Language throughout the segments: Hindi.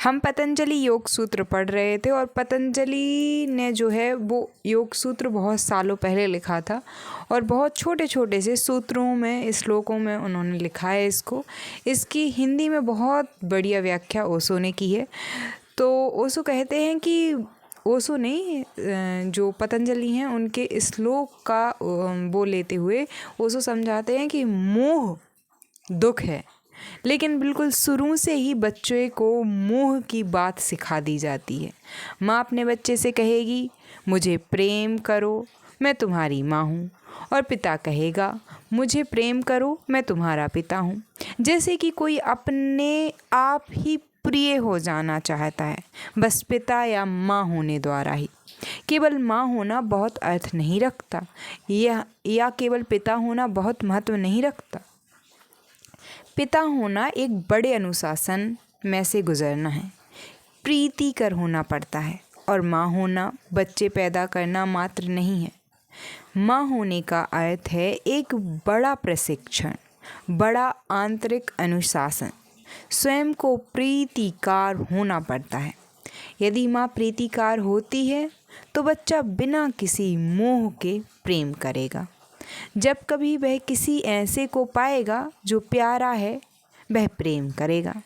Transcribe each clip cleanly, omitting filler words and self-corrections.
हम पतंजलि योग सूत्र पढ़ रहे थे और पतंजलि ने जो है वो योग सूत्र बहुत सालों पहले लिखा था और बहुत छोटे छोटे से सूत्रों में, श्लोकों में उन्होंने लिखा है इसको। इसकी हिंदी में बहुत बढ़िया व्याख्या ओशो ने की है। तो ओशो कहते हैं कि ओशो नहीं, जो पतंजलि हैं उनके श्लोक का वो लेते हुए ओशो समझाते हैं कि मोह दुख है, लेकिन बिल्कुल शुरू से ही बच्चे को मोह की बात सिखा दी जाती है। माँ अपने बच्चे से कहेगी मुझे प्रेम करो, मैं तुम्हारी माँ हूँ, और पिता कहेगा मुझे प्रेम करो, मैं तुम्हारा पिता हूँ। जैसे कि कोई अपने आप ही प्रिय हो जाना चाहता है, बस पिता या माँ होने द्वारा ही। केवल माँ होना बहुत अर्थ नहीं रखता, या केवल पिता होना बहुत महत्व नहीं रखता। पिता होना एक बड़े अनुशासन में से गुजरना है, प्रीतिकर होना पड़ता है। और माँ होना बच्चे पैदा करना मात्र नहीं है। माँ होने का अर्थ है एक बड़ा प्रशिक्षण, बड़ा आंतरिक अनुशासन। स्वयं को प्रीतिकार होना पड़ता है। यदि माँ प्रीतिकार होती है तो बच्चा बिना किसी मोह के प्रेम करेगा। जब कभी वह किसी ऐसे को पाएगा जो प्यारा है, वह प्रेम करेगा।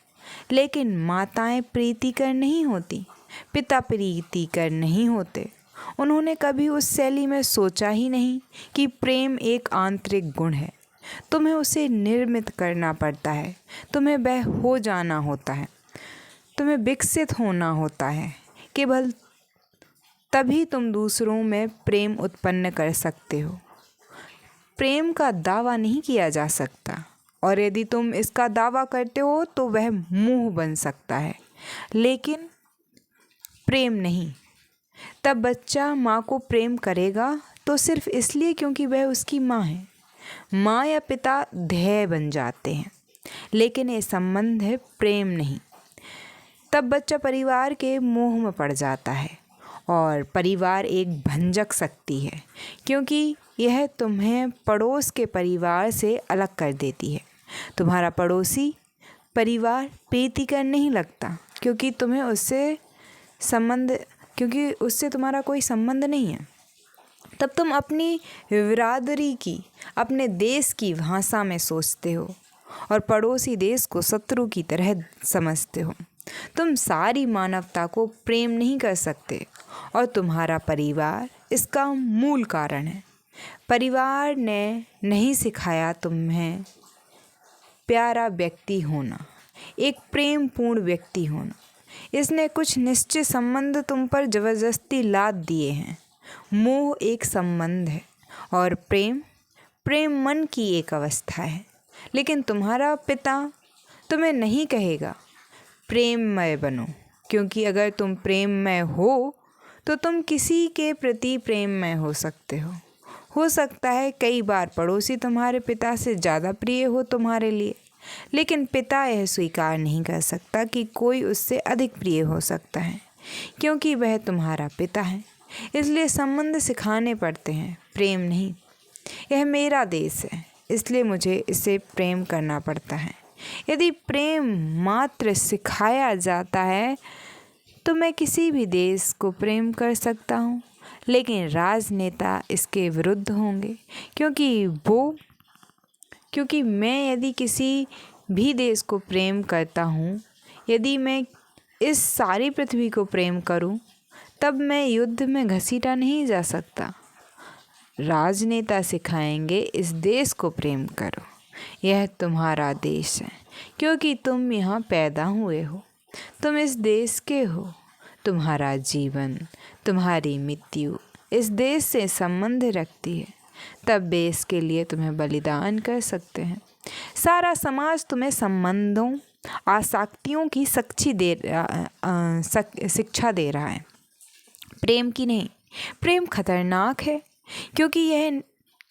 लेकिन माताएं प्रीतिकर नहीं होती, पिता प्रीतिकर नहीं होते। उन्होंने कभी उस शैली में सोचा ही नहीं कि प्रेम एक आंतरिक गुण है। तुम्हें उसे निर्मित करना पड़ता है, तुम्हें वह हो जाना होता है, तुम्हें विकसित होना होता है। केवल तभी तुम दूसरों में प्रेम उत्पन्न कर सकते हो। प्रेम का दावा नहीं किया जा सकता, और यदि तुम इसका दावा करते हो तो वह मोह बन सकता है, लेकिन प्रेम नहीं। तब बच्चा माँ को प्रेम करेगा तो सिर्फ इसलिए क्योंकि वह उसकी माँ है। माँ या पिता ध्येय बन जाते हैं, लेकिन ये संबंध है, प्रेम नहीं। तब बच्चा परिवार के मोह में पड़ जाता है, और परिवार एक भंजक शक्ति है, क्योंकि यह तुम्हें पड़ोस के परिवार से अलग कर देती है। तुम्हारा पड़ोसी परिवार प्रीतिकर नहीं लगता, क्योंकि उससे तुम्हारा कोई संबंध नहीं है। तब तुम अपनी बिरादरी की, अपने देश की भाषा में सोचते हो, और पड़ोसी देश को शत्रु की तरह समझते हो। तुम सारी मानवता को प्रेम नहीं कर सकते, और तुम्हारा परिवार इसका मूल कारण है। परिवार ने नहीं सिखाया तुम्हें प्यारा व्यक्ति होना, एक प्रेमपूर्ण व्यक्ति होना। इसने कुछ निश्चित संबंध तुम पर जबरदस्ती लाद दिए हैं। मोह एक संबंध है, और प्रेम मन की एक अवस्था है। लेकिन तुम्हारा पिता तुम्हें नहीं कहेगा प्रेममय बनो, क्योंकि अगर तुम प्रेममय हो तो तुम किसी के प्रति प्रेममय हो सकते हो। हो सकता है कई बार पड़ोसी तुम्हारे पिता से ज़्यादा प्रिय हो तुम्हारे लिए, लेकिन पिता यह स्वीकार नहीं कर सकता कि कोई उससे अधिक प्रिय हो सकता है, क्योंकि वह तुम्हारा पिता है। इसलिए संबंध सिखाने पड़ते हैं, प्रेम नहीं। यह मेरा देश है, इसलिए मुझे इसे प्रेम करना पड़ता है। यदि प्रेम मात्र सिखाया जाता है तो मैं किसी भी देश को प्रेम कर सकता हूँ, लेकिन राजनेता इसके विरुद्ध होंगे, क्योंकि मैं यदि किसी भी देश को प्रेम करता हूँ, यदि मैं इस सारी पृथ्वी को प्रेम करूँ, तब मैं युद्ध में घसीटा नहीं जा सकता। राजनेता सिखाएंगे इस देश को प्रेम करो, यह तुम्हारा देश है, क्योंकि तुम यहाँ पैदा हुए हो, तुम इस देश के हो। तुम्हारा जीवन, तुम्हारी मृत्यु इस देश से संबंध रखती है, तब देश के लिए तुम्हें बलिदान कर सकते हैं। सारा समाज तुम्हें संबंधों, आसक्तियों की शिक्षा दे रहा है, प्रेम की नहीं। प्रेम खतरनाक है, क्योंकि यह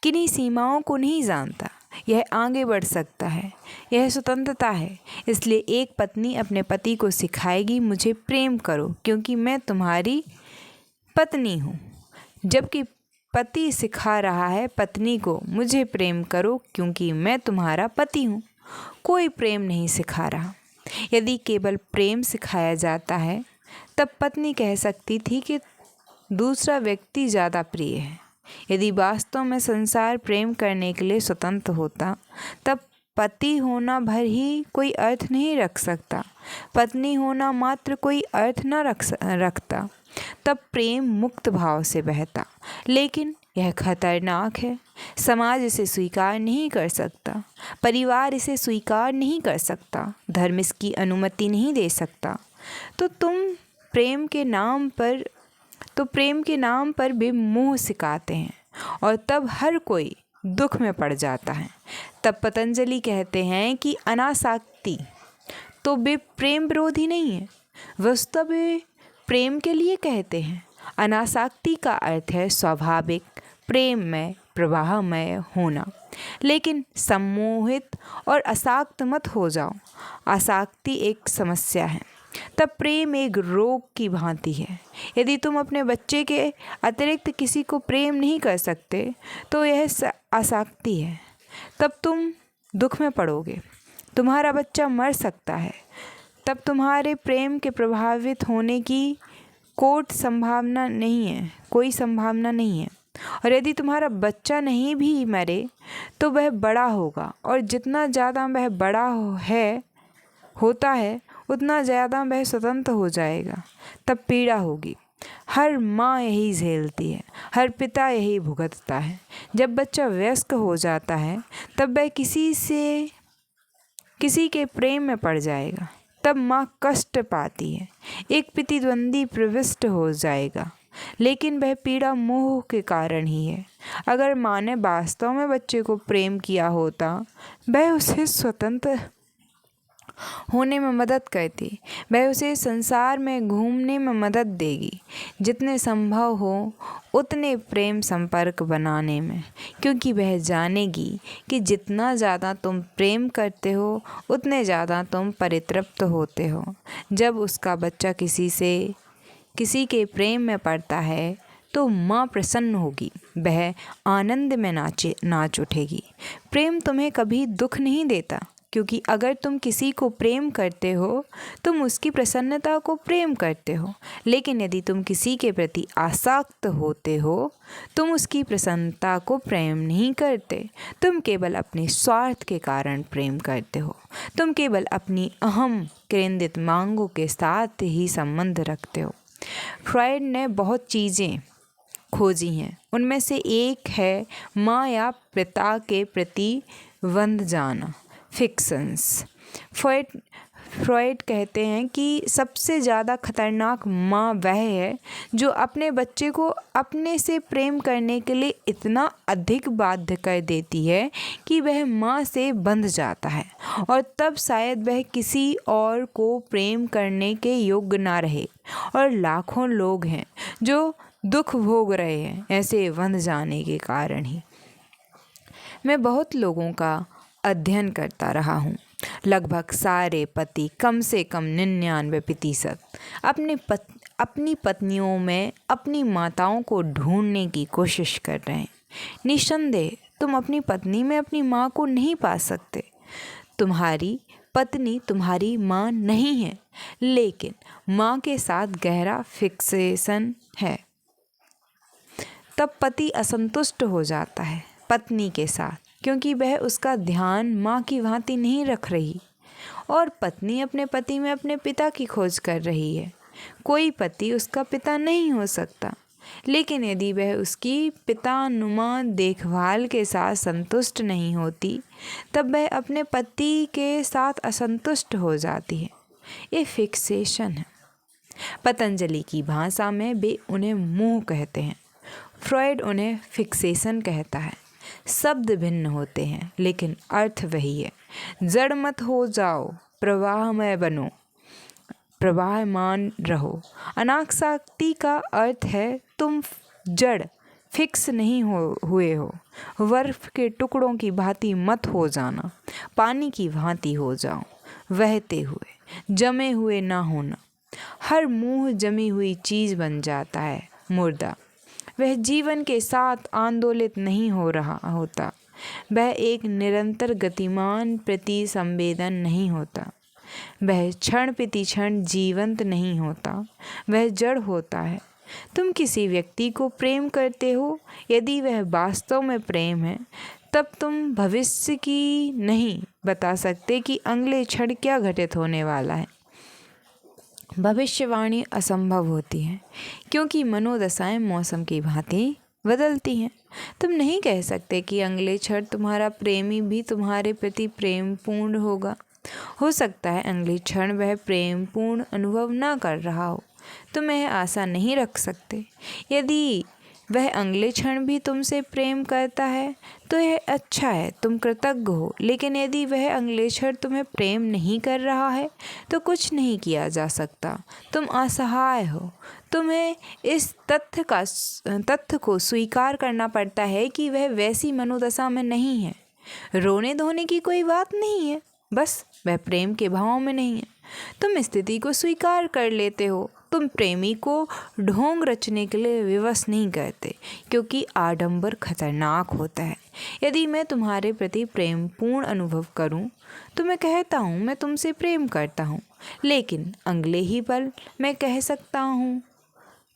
किन्हीं सीमाओं को नहीं जानता, यह आगे बढ़ सकता है, यह स्वतंत्रता है। इसलिए एक पत्नी अपने पति को सिखाएगी मुझे प्रेम करो, क्योंकि मैं तुम्हारी पत्नी हूँ, जबकि पति सिखा रहा है पत्नी को मुझे प्रेम करो, क्योंकि मैं तुम्हारा पति हूँ। कोई प्रेम नहीं सिखा रहा, यदि केवल प्रेम सिखाया जाता है तब पत्नी कह सकती थी कि दूसरा व्यक्ति ज़्यादा प्रिय है। यदि वास्तव में संसार प्रेम करने के लिए स्वतंत्र होता तब पति होना भर ही कोई अर्थ नहीं रख सकता, पत्नी होना मात्र कोई अर्थ न रखता। तब प्रेम मुक्त भाव से बहता। लेकिन यह खतरनाक है। समाज इसे स्वीकार नहीं कर सकता, परिवार इसे स्वीकार नहीं कर सकता, धर्म इसकी अनुमति नहीं दे सकता। तो प्रेम के नाम पर भी मोह सिखाते हैं और तब हर कोई दुख में पड़ जाता है। तब पतंजलि कहते हैं कि अनासक्ति तो वे प्रेम विरोधी नहीं है, वस्तुतः वे प्रेम के लिए कहते हैं। अनासक्ति का अर्थ है स्वाभाविक प्रेममय प्रवाहमय होना। लेकिन सम्मोहित और आसक्त मत हो जाओ। आसक्ति एक समस्या है, तब प्रेम एक रोग की भांति है। यदि तुम अपने बच्चे के अतिरिक्त किसी को प्रेम नहीं कर सकते तो यह आसक्ति है। तब तुम दुख में पड़ोगे, तुम्हारा बच्चा मर सकता है। तब तुम्हारे प्रेम के प्रभावित होने की कोई संभावना नहीं है। और यदि तुम्हारा बच्चा नहीं भी मरे तो वह बड़ा होगा, और जितना ज़्यादा वह बड़ा होता है उतना ज़्यादा वह स्वतंत्र हो जाएगा। तब पीड़ा होगी। हर माँ यही झेलती है, हर पिता यही भुगतता है। जब बच्चा वयस्क हो जाता है तब वह किसी के प्रेम में पड़ जाएगा। तब माँ कष्ट पाती है, एक प्रतिद्वंदी प्रविष्ट हो जाएगा, लेकिन वह पीड़ा मोह के कारण ही है। अगर माँ ने वास्तव में बच्चे को प्रेम किया होता वह उसे स्वतंत्र होने में मदद करती, वह उसे संसार में घूमने में मदद देगी, जितने संभव हो उतने प्रेम संपर्क बनाने में, क्योंकि वह जानेगी कि जितना ज़्यादा तुम प्रेम करते हो उतने ज़्यादा तुम परितृप्त होते हो। जब उसका बच्चा किसी के प्रेम में पड़ता है तो माँ प्रसन्न होगी, वह आनंद में नाच उठेगी। प्रेम तुम्हें कभी दुख नहीं देता, क्योंकि अगर तुम किसी को प्रेम करते हो तुम उसकी प्रसन्नता को प्रेम करते हो। लेकिन यदि तुम किसी के प्रति आसक्त होते हो तुम उसकी प्रसन्नता को प्रेम नहीं करते, तुम केवल अपने स्वार्थ के कारण प्रेम करते हो। तुम केवल अपनी अहम केंद्रित मांगों के साथ ही संबंध रखते हो। फ्रॉयड ने बहुत चीज़ें खोजी हैं, उनमें से एक है माँ या पिता के प्रति बंध जाना, फिक्शंस। फ्रॉयड कहते हैं कि सबसे ज़्यादा खतरनाक माँ वह है जो अपने बच्चे को अपने से प्रेम करने के लिए इतना अधिक बाध्य कर देती है कि वह माँ से बंध जाता है, और तब शायद वह किसी और को प्रेम करने के योग्य ना रहे। और लाखों लोग हैं जो दुख भोग रहे हैं ऐसे बंध जाने के कारण ही। मैं बहुत लोगों का अध्ययन करता रहा हूँ। लगभग सारे पति, कम से कम 99% अपनी पत्नियों में अपनी माताओं को ढूंढने की कोशिश कर रहे हैं। निस्संदेह तुम अपनी पत्नी में अपनी माँ को नहीं पा सकते। तुम्हारी पत्नी तुम्हारी माँ नहीं है, लेकिन माँ के साथ गहरा फिक्सेशन है। तब पति असंतुष्ट हो जाता है पत्नी के साथ, क्योंकि वह उसका ध्यान माँ की भांति नहीं रख रही, और पत्नी अपने पति में अपने पिता की खोज कर रही है। कोई पति उसका पिता नहीं हो सकता, लेकिन यदि वह उसकी पितानुमा देखभाल के साथ संतुष्ट नहीं होती तब वह अपने पति के साथ असंतुष्ट हो जाती है। ये फिक्सेशन है। पतंजलि की भाषा में वे उन्हें मोह कहते हैं, फ्रॉयड उन्हें फिक्सेशन कहता है। शब्द भिन्न होते हैं लेकिन अर्थ वही है। जड़ मत हो जाओ, प्रवाहमय बनो, प्रवाहमान रहो। अनासक्ति का अर्थ है तुम जड़ फिक्स नहीं हुए हो। बर्फ के टुकड़ों की भांति मत हो जाना, पानी की भांति हो जाओ, बहते हुए, जमे हुए ना होना। हर मुंह जमी हुई चीज़ बन जाता है मुर्दा। वह जीवन के साथ आंदोलित नहीं हो रहा होता, वह एक निरंतर गतिमान प्रति संवेदन नहीं होता। वह क्षण प्रति क्षण जीवंत नहीं होता, वह जड़ होता है। तुम किसी व्यक्ति को प्रेम करते हो, यदि वह वास्तव में प्रेम है, तब तुम भविष्य की नहीं बता सकते कि अगले क्षण क्या घटित होने वाला है। भविष्यवाणी असंभव होती है, क्योंकि मनोदशाएं मौसम की भांति बदलती हैं। तुम नहीं कह सकते कि अगले क्षण तुम्हारा प्रेमी भी तुम्हारे प्रति प्रेमपूर्ण होगा। हो सकता है अगले क्षण वह प्रेमपूर्ण अनुभव ना कर रहा हो। तुम यह आशा नहीं रख सकते। यदि वह अगले क्षण भी तुमसे प्रेम करता है तो यह अच्छा है, तुम कृतज्ञ हो। लेकिन यदि वह अगले क्षण तुम्हें प्रेम नहीं कर रहा है तो कुछ नहीं किया जा सकता। तुम असहाय हो। तुम्हें इस तथ्य को स्वीकार करना पड़ता है कि वह वैसी मनोदशा में नहीं है। रोने धोने की कोई बात नहीं है, बस वह प्रेम के भाव में नहीं है। तुम स्थिति को स्वीकार कर लेते हो। तुम प्रेमी को ढोंग रचने के लिए विवश नहीं करते, क्योंकि आडंबर खतरनाक होता है। यदि मैं तुम्हारे प्रति प्रेमपूर्ण अनुभव करूं, तो मैं कहता हूं मैं तुमसे प्रेम करता हूं, लेकिन अगले ही पल मैं कह सकता हूं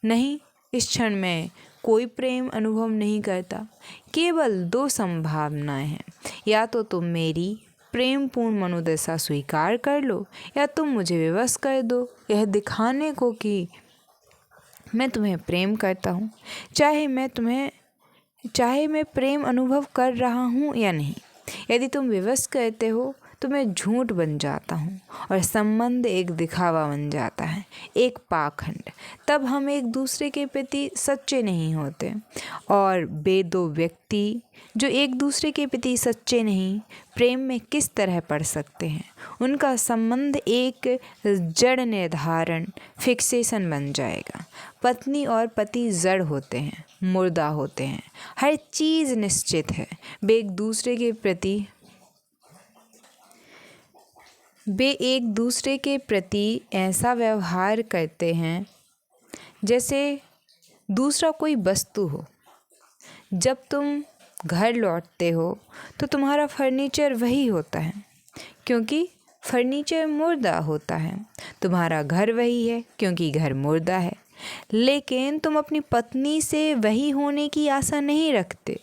नहीं, इस क्षण में कोई प्रेम अनुभव नहीं करता। केवल दो संभावनाएं हैं, या तो तुम मेरी प्रेमपूर्ण मनोदशा स्वीकार कर लो, या तुम मुझे विवश कर दो यह दिखाने को कि मैं तुम्हें प्रेम करता हूँ, चाहे मैं प्रेम अनुभव कर रहा हूँ या नहीं। यदि तुम विवश करते हो तो मैं झूठ बन जाता हूँ और संबंध एक दिखावा बन जाता है, एक पाखंड। तब हम एक दूसरे के प्रति सच्चे नहीं होते। और वे दो व्यक्ति जो एक दूसरे के प्रति सच्चे नहीं, प्रेम में किस तरह पड़ सकते हैं? उनका संबंध एक जड़ निर्धारण फिक्सेशन बन जाएगा। पत्नी और पति जड़ होते हैं, मुर्दा होते हैं। हर चीज़ निश्चित है। वे एक दूसरे के प्रति ऐसा व्यवहार करते हैं जैसे दूसरा कोई वस्तु हो। जब तुम घर लौटते हो तो तुम्हारा फर्नीचर वही होता है, क्योंकि फर्नीचर मुर्दा होता है। तुम्हारा घर वही है, क्योंकि घर मुर्दा है। लेकिन तुम अपनी पत्नी से वही होने की आशा नहीं रखते।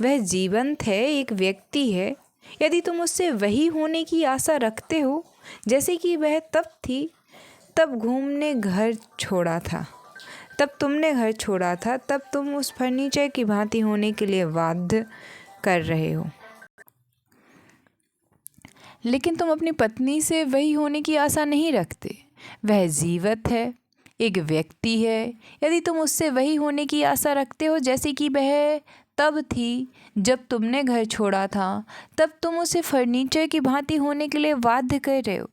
वह जीवंत है, एक व्यक्ति है। यदि तुम उससे वही होने की आशा रखते हो जैसे कि वह तब थी, तब तुमने घर छोड़ा था, तब तुम उस फर्नीचर की भांति होने के लिए बाध्य कर रहे हो। लेकिन तुम अपनी पत्नी से वही होने की आशा नहीं रखते। वह जीवित है, एक व्यक्ति है। यदि तुम उससे वही होने की आशा रखते हो जैसे कि वह तब थी जब तुमने घर छोड़ा था, तब तुम उसे फर्नीचर की भांति होने के लिए बाध्य कर रहे हो,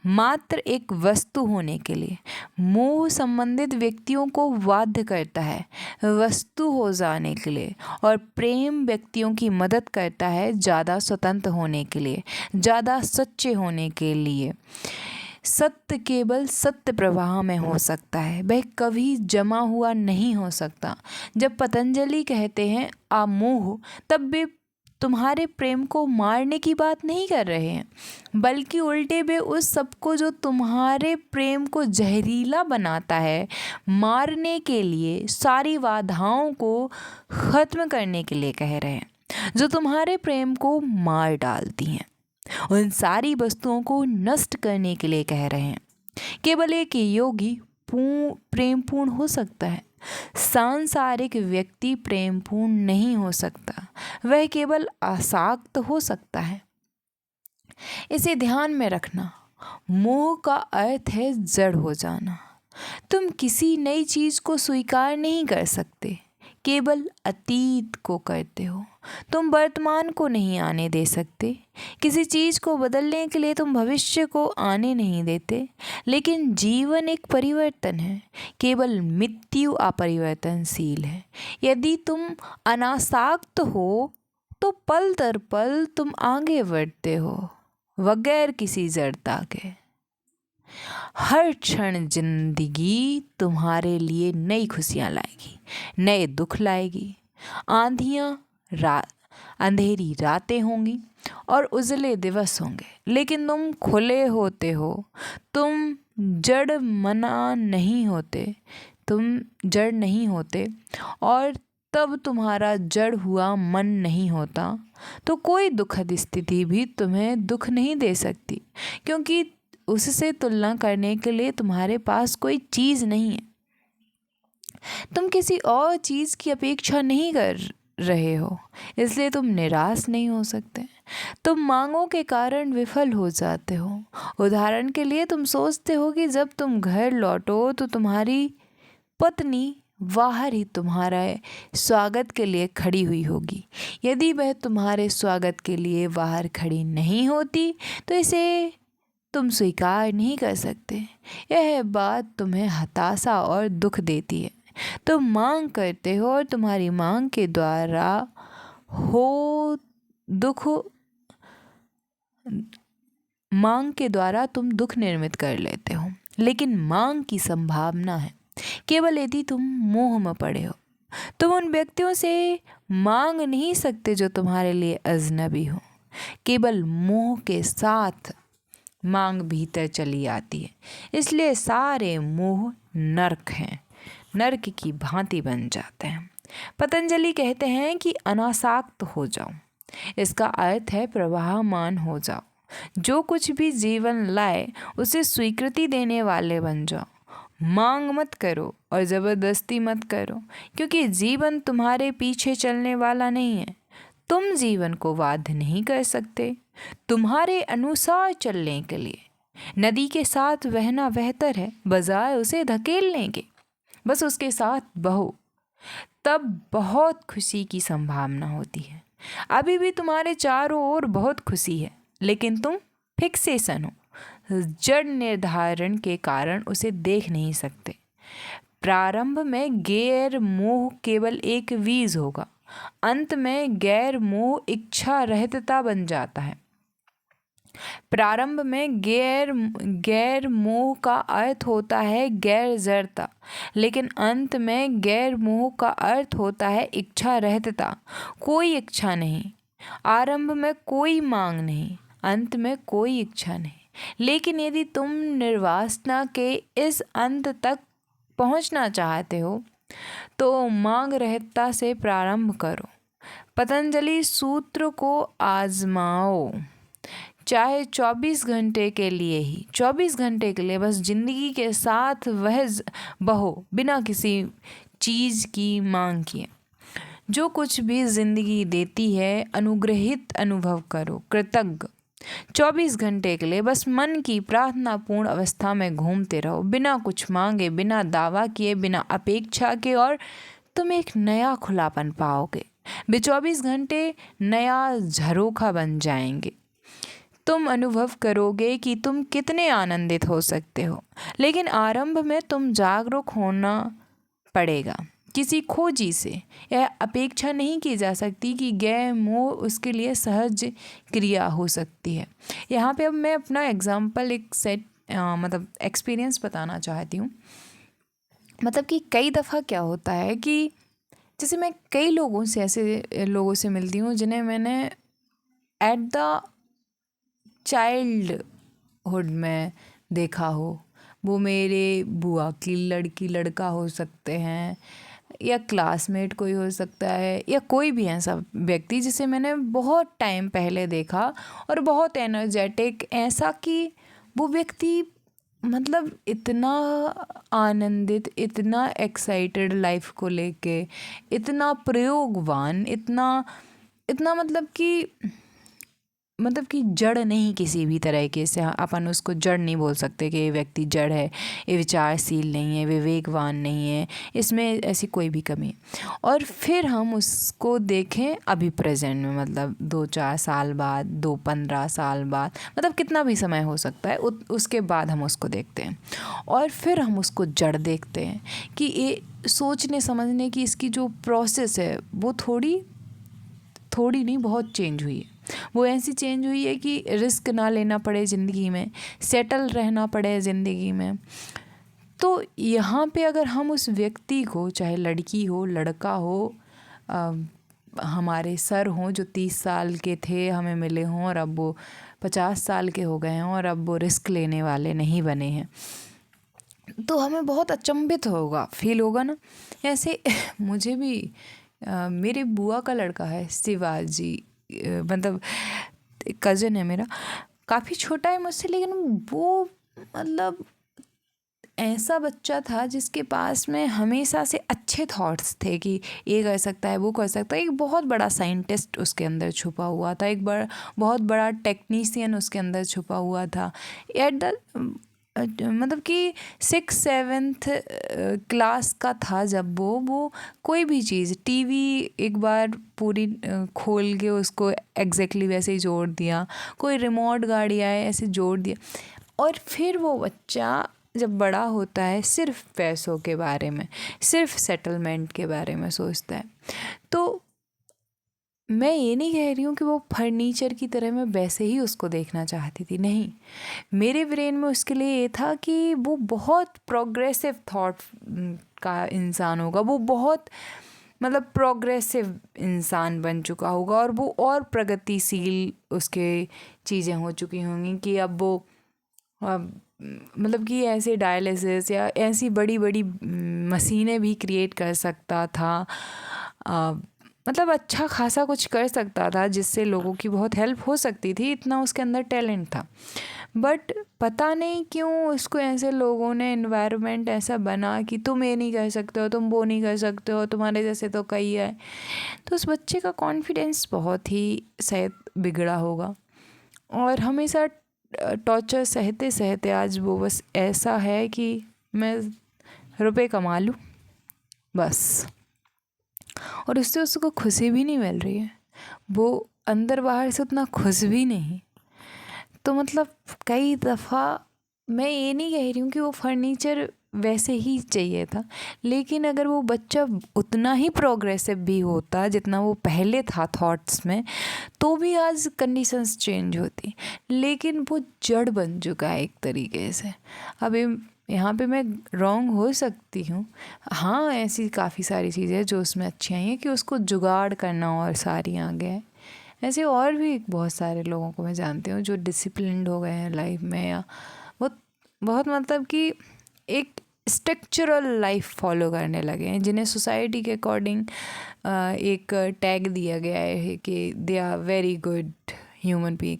मात्र एक वस्तु होने के लिए। मोह संबंधित व्यक्तियों को बाध्य करता है वस्तु हो जाने के लिए, और प्रेम व्यक्तियों की मदद करता है ज़्यादा स्वतंत्र होने के लिए, ज़्यादा सच्चे होने के लिए। सत्य केवल सत्य प्रवाह में हो सकता है, वह कभी जमा हुआ नहीं हो सकता। जब पतंजलि कहते हैं अमोह, तब वे तुम्हारे प्रेम को मारने की बात नहीं कर रहे हैं, बल्कि उल्टे वे उस सबको जो तुम्हारे प्रेम को जहरीला बनाता है, मारने के लिए, सारी बाधाओं को ख़त्म करने के लिए कह रहे हैं, जो तुम्हारे प्रेम को मार डालती हैं। उन सारी वस्तुओं को नष्ट करने के लिए कह रहे हैं। केवल एक योगी प्रेमपूर्ण हो सकता है। सांसारिक व्यक्ति प्रेमपूर्ण नहीं हो सकता, वह केवल आसक्त हो सकता है। इसे ध्यान में रखना। मोह का अर्थ है जड़ हो जाना। तुम किसी नई चीज़ को स्वीकार नहीं कर सकते, केवल अतीत को करते हो। तुम वर्तमान को नहीं आने दे सकते। किसी चीज़ को बदलने के लिए तुम भविष्य को आने नहीं देते। लेकिन जीवन एक परिवर्तन है, केवल मृत्यु अपरिवर्तनशील है। यदि तुम अनासक्त हो तो पल दर पल तुम आगे बढ़ते हो, बगैर किसी जड़ता के। हर क्षण जिंदगी तुम्हारे लिए नई खुशियाँ लाएगी, नए दुख लाएगी। अंधेरी रातें होंगी, और उजले दिवस होंगे, लेकिन तुम खुले होते हो, तुम जड़ मना नहीं होते, तुम जड़ नहीं होते, और तब तुम्हारा जड़ हुआ मन नहीं होता, तो कोई दुखद स्थिति भी तुम्हें दुख नहीं दे सकती, क्योंकि उससे तुलना करने के लिए तुम्हारे पास कोई चीज़ नहीं है। तुम किसी और चीज़ की अपेक्षा नहीं कर रहे हो, इसलिए तुम निराश नहीं हो सकते। तुम मांगों के कारण विफल हो जाते हो। उदाहरण के लिए तुम सोचते हो कि जब तुम घर लौटो तो तुम्हारी पत्नी बाहर ही तुम्हारा स्वागत के लिए खड़ी हुई होगी। यदि वह तुम्हारे स्वागत के लिए बाहर खड़ी नहीं होती तो इसे तुम स्वीकार नहीं कर सकते। यह बात तुम्हें हताशा और दुख देती है। तुम मांग करते हो और तुम्हारी मांग के द्वारा मांग के द्वारा तुम दुख निर्मित कर लेते हो। लेकिन मांग की संभावना है केवल यदि तुम मोह में पड़े हो। तुम उन व्यक्तियों से मांग नहीं सकते जो तुम्हारे लिए अजनबी हो। केवल मोह के साथ मांग भीतर चली आती है, इसलिए सारे मोह नरक हैं, नरक की भांति बन जाते हैं। पतंजलि कहते हैं कि अनासक्त हो जाओ, इसका अर्थ है प्रवाहमान हो जाओ। जो कुछ भी जीवन लाए उसे स्वीकृति देने वाले बन जाओ। मांग मत करो और ज़बरदस्ती मत करो, क्योंकि जीवन तुम्हारे पीछे चलने वाला नहीं है। तुम जीवन को बाध्य नहीं कर सकते। तुम्हारे अनुसार चलने के लिए नदी के साथ बहना बेहतर है बजाय उसे धकेलने के। बस उसके साथ बहो, तब बहुत खुशी की संभावना होती है। अभी भी तुम्हारे चारों ओर बहुत खुशी है, लेकिन तुम फिक्सेशन हो, जड़ निर्धारण के कारण उसे देख नहीं सकते। प्रारंभ में गैर मोह केवल एक बीज होगा, अंत में गैर मोह इच्छा रहितता बन जाता है। प्रारंभ में गैर मोह का अर्थ होता है गैर जड़ता, लेकिन अंत में गैर मोह का अर्थ होता है इच्छा रहितता। कोई इच्छा नहीं, आरंभ में कोई मांग नहीं, अंत में कोई इच्छा नहीं। लेकिन यदि तुम निर्वासना के इस अंत तक पहुंचना चाहते हो तो मांग रहितता से प्रारंभ करो। पतंजलि सूत्र को आजमाओ, चाहे 24 घंटे के लिए ही, 24 घंटे के लिए बस जिंदगी के साथ वह बहो बिना किसी चीज़ की मांग किए। जो कुछ भी जिंदगी देती है अनुग्रहित अनुभव करो, कृतज्ञ। 24 घंटे के लिए बस मन की प्रार्थना पूर्ण अवस्था में घूमते रहो, बिना कुछ मांगे, बिना दावा किए, बिना अपेक्षा के, और तुम एक नया खुलापन पाओगे। वे 24 घंटे नया झरोखा बन जाएंगे। तुम अनुभव करोगे कि तुम कितने आनंदित हो सकते हो। लेकिन आरंभ में तुम जागरूक होना पड़ेगा। किसी खोजी से यह अपेक्षा नहीं की जा सकती कि गैर मोह उसके लिए सहज क्रिया हो सकती है। यहाँ पे अब मैं अपना एग्जाम्पल एक मतलब एक्सपीरियंस बताना चाहती हूँ। मतलब कि कई दफ़ा क्या होता है कि जैसे मैं कई लोगों से, ऐसे लोगों से मिलती हूँ जिन्हें मैंने एट द चाइल्डहुड में देखा हो। वो मेरे बुआ की लड़की लड़का हो सकते हैं, या क्लासमेट कोई हो सकता है, या कोई भी ऐसा व्यक्ति जिसे मैंने बहुत टाइम पहले देखा और बहुत एनर्जेटिक, ऐसा कि वो व्यक्ति मतलब इतना आनंदित, इतना एक्साइटेड लाइफ को लेके, इतना प्रयोगवान, इतना मतलब कि जड़ नहीं किसी भी तरीके से। अपन उसको जड़ नहीं बोल सकते कि ये व्यक्ति जड़ है, ये विचारशील नहीं है, विवेकवान नहीं है, इसमें ऐसी कोई भी कमी। और फिर हम उसको देखें अभी प्रेजेंट में, मतलब 2-4 साल बाद, 2-15 साल बाद, मतलब कितना भी समय हो सकता है, उसके बाद हम उसको देखते हैं। और फिर हम उसको जड़ देखते हैं कि ये सोचने समझने की इसकी जो प्रोसेस है वो थोड़ी नहीं, बहुत चेंज हुई है। वो ऐसी चेंज हुई है कि रिस्क ना लेना पड़े ज़िंदगी में, सेटल रहना पड़े ज़िंदगी में। तो यहाँ पे अगर हम उस व्यक्ति को, चाहे लड़की हो, लड़का हो, हमारे सर हों जो 30 साल के थे हमें मिले हों और अब वो 50 साल के हो गए हों और अब वो रिस्क लेने वाले नहीं बने हैं, तो हमें बहुत अचंभित होगा, फील होगा ना। ऐसे मुझे भी मेरी बुआ का लड़का है शिवाजी, मतलब कज़न है मेरा, काफ़ी छोटा है मुझसे, लेकिन वो मतलब ऐसा बच्चा था जिसके पास में हमेशा से अच्छे थॉट्स थे कि ये कर सकता है, वो कर सकता है। एक बहुत बड़ा साइंटिस्ट उसके अंदर छुपा हुआ था, एक बहुत बड़ा टेक्नीशियन उसके अंदर छुपा हुआ था। एट द मतलब कि 6-7 क्लास का था जब वो कोई भी चीज़, टीवी एक बार पूरी खोल के उसको एग्जैक्टली वैसे ही जोड़ दिया, कोई रिमोट गाड़ी आए ऐसे जोड़ दिया। और फिर वो बच्चा जब बड़ा होता है सिर्फ पैसों के बारे में, सिर्फ सेटलमेंट के बारे में सोचता है। तो मैं ये नहीं कह रही हूँ कि वो फर्नीचर की तरह मैं वैसे ही उसको देखना चाहती थी, नहीं। मेरे ब्रेन में उसके लिए ये था कि वो बहुत प्रोग्रेसिव थॉट का इंसान होगा, वो बहुत मतलब प्रोग्रेसिव इंसान बन चुका होगा और वो और प्रगतिशील उसके चीज़ें हो चुकी होंगी कि अब वो मतलब कि ऐसे डायलिसिस या ऐसी बड़ी बड़ी मशीनें भी क्रिएट कर सकता था, मतलब अच्छा खासा कुछ कर सकता था जिससे लोगों की बहुत हेल्प हो सकती थी, इतना उसके अंदर टैलेंट था। बट पता नहीं क्यों उसको ऐसे लोगों ने, एनवायरनमेंट ऐसा बना कि तुम ये नहीं कर सकते हो, तुम वो नहीं कर सकते हो, तुम्हारे जैसे तो कई है। तो उस बच्चे का कॉन्फिडेंस बहुत ही शायद बिगड़ा होगा और हमेशा टॉर्चर सहते सहते आज वो बस ऐसा है कि मैं रुपए कमा लूँ बस, और उससे उसको खुशी भी नहीं मिल रही है, वो अंदर बाहर से उतना खुश भी नहीं। तो मतलब कई दफ़ा मैं ये नहीं कह रही हूँ कि वो फर्नीचर वैसे ही चाहिए था, लेकिन अगर वो बच्चा उतना ही प्रोग्रेसिव भी होता जितना वो पहले था थॉट्स में, तो भी आज कंडीशंस चेंज होती। लेकिन वो जड़ बन चुका है एक तरीके से। अभी यहाँ पे मैं रॉन्ग हो सकती हूँ, हाँ ऐसी काफ़ी सारी चीज़ें जो उसमें अच्छी आई हैं कि उसको जुगाड़ करना और सारी आगे है। ऐसे और भी बहुत सारे लोगों को मैं जानती हूँ जो डिसिप्लिन्ड हो गए हैं लाइफ में, या बहुत बहुत मतलब कि एक स्ट्रक्चरल लाइफ फॉलो करने लगे हैं, जिन्हें सोसाइटी के अकॉर्डिंग एक टैग दिया गया है कि they are very good human being.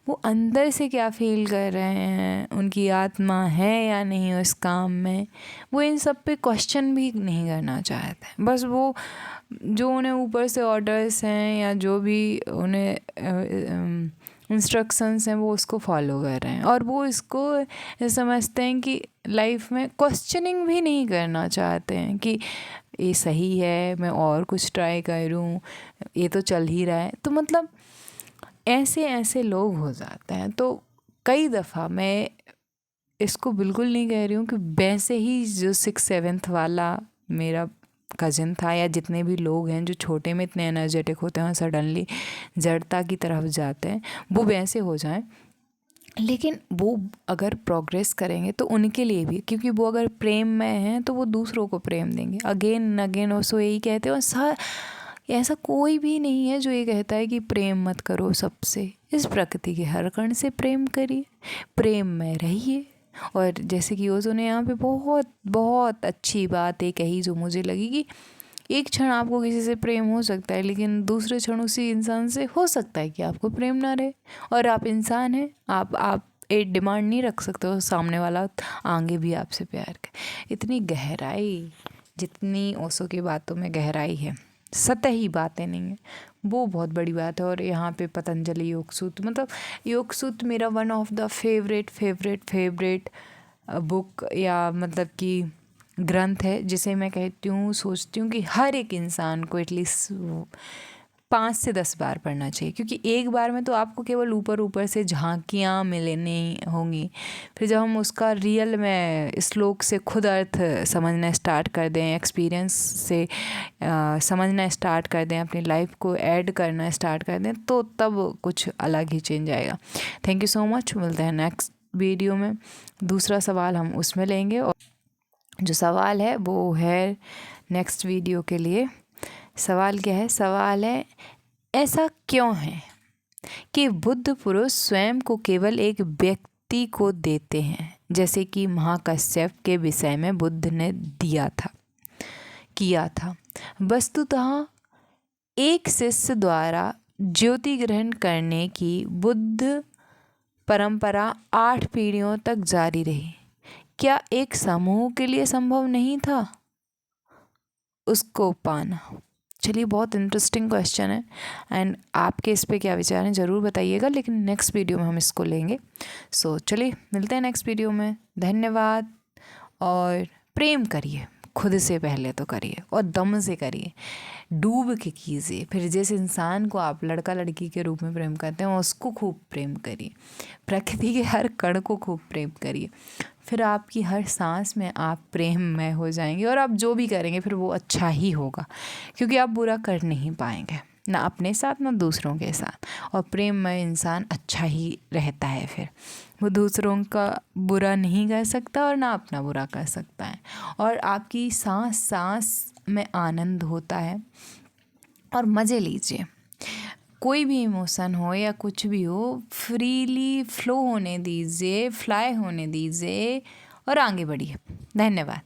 वो अंदर से क्या फील कर रहे हैं, उनकी आत्मा है या नहीं उस काम में, वो इन सब पे क्वेश्चन भी नहीं करना चाहते। बस वो जो उन्हें ऊपर से ऑर्डर्स हैं या जो भी उन्हें इंस्ट्रक्शंस हैं वो उसको फॉलो कर रहे हैं, और वो इसको समझते हैं कि लाइफ में क्वेश्चनिंग भी नहीं करना चाहते हैं कि ये सही है, मैं और कुछ ट्राई करूँ, ये तो चल ही रहा है। तो मतलब ऐसे ऐसे लोग हो जाते हैं। तो कई दफ़ा मैं इसको बिल्कुल नहीं कह रही हूँ कि वैसे ही जो 6-7 वाला मेरा कज़न था, या जितने भी लोग हैं जो छोटे में इतने एनर्जेटिक होते हैं और सडनली जड़ता की तरफ जाते हैं, वो वैसे हो जाएं। लेकिन वो अगर प्रोग्रेस करेंगे तो उनके लिए भी, क्योंकि वो अगर प्रेम में हैं तो वो दूसरों को प्रेम देंगे अगेन अगेन। और सो यही कहते हैं, और ऐसा कोई भी नहीं है जो ये कहता है कि प्रेम मत करो सबसे। इस प्रकृति के हर कण से प्रेम करिए, प्रेम में रहिए। और जैसे कि ओज़ो ने यहाँ पे बहुत बहुत अच्छी बात ये कही जो मुझे लगी कि एक क्षण आपको किसी से प्रेम हो सकता है, लेकिन दूसरे क्षण उसी इंसान से हो सकता है कि आपको प्रेम ना रहे। और आप इंसान हैं, आप एक डिमांड नहीं रख सकते हो सामने वाला आगे भी आपसे प्यार करे। इतनी गहराई, जितनी ओशो की बातों में गहराई है, सतही बातें नहीं है, वो बहुत बड़ी बात है। और यहाँ पे पतंजलि योग सूत्र, मतलब योग सूत्र मेरा one of the favourite book या मतलब कि ग्रंथ है, जिसे मैं कहती हूँ, सोचती हूँ कि हर एक इंसान को एटलीस्ट 5 से 10 बार पढ़ना चाहिए। क्योंकि एक बार में तो आपको केवल ऊपर ऊपर से झांकियाँ मिलनी होंगी, फिर जब हम उसका रियल में श्लोक से खुद अर्थ समझना स्टार्ट कर दें, एक्सपीरियंस से समझना स्टार्ट कर दें, अपनी लाइफ को ऐड करना स्टार्ट कर दें, तो तब कुछ अलग ही चेंज आएगा। Thank you so much. मिलते हैं नेक्स्ट वीडियो में। दूसरा सवाल हम उसमें लेंगे, और जो सवाल है वो है नेक्स्ट वीडियो के लिए सवाल क्या है? सवाल है ऐसा क्यों है कि बुद्ध पुरुष स्वयं को केवल एक व्यक्ति को देते हैं, जैसे कि महाकश्यप के विषय में बुद्ध ने किया था। वस्तुतः एक शिष्य द्वारा ज्योति ग्रहण करने की बुद्ध परंपरा 8 पीढ़ियों तक जारी रही। क्या एक समूह के लिए संभव नहीं था उसको पाना? चलिए, बहुत इंटरेस्टिंग क्वेश्चन है एंड आपके इस पे क्या विचार हैं ज़रूर बताइएगा, लेकिन नेक्स्ट वीडियो में हम इसको लेंगे। सो चलिए मिलते हैं नेक्स्ट वीडियो में। धन्यवाद। और प्रेम करिए, खुद से पहले तो करिए और दम से करिए, डूब के कीजिए। फिर जिस इंसान को आप लड़का लड़की के रूप में प्रेम करते हैं उसको खूब प्रेम करिए, प्रकृति के हर कण को खूब प्रेम करिए। फिर आपकी हर सांस में आप प्रेममय हो जाएंगे और आप जो भी करेंगे फिर वो अच्छा ही होगा, क्योंकि आप बुरा कर नहीं पाएंगे, ना अपने साथ ना दूसरों के साथ। और प्रेममय इंसान अच्छा ही रहता है, फिर वो दूसरों का बुरा नहीं कर सकता और ना अपना बुरा कर सकता है। और आपकी सांस सांस में आनंद होता है और मज़े लीजिए। कोई भी इमोशन हो या कुछ भी हो, फ्रीली फ्लो होने दीजिए, फ्लाई होने दीजिए और आगे बढ़िए। धन्यवाद।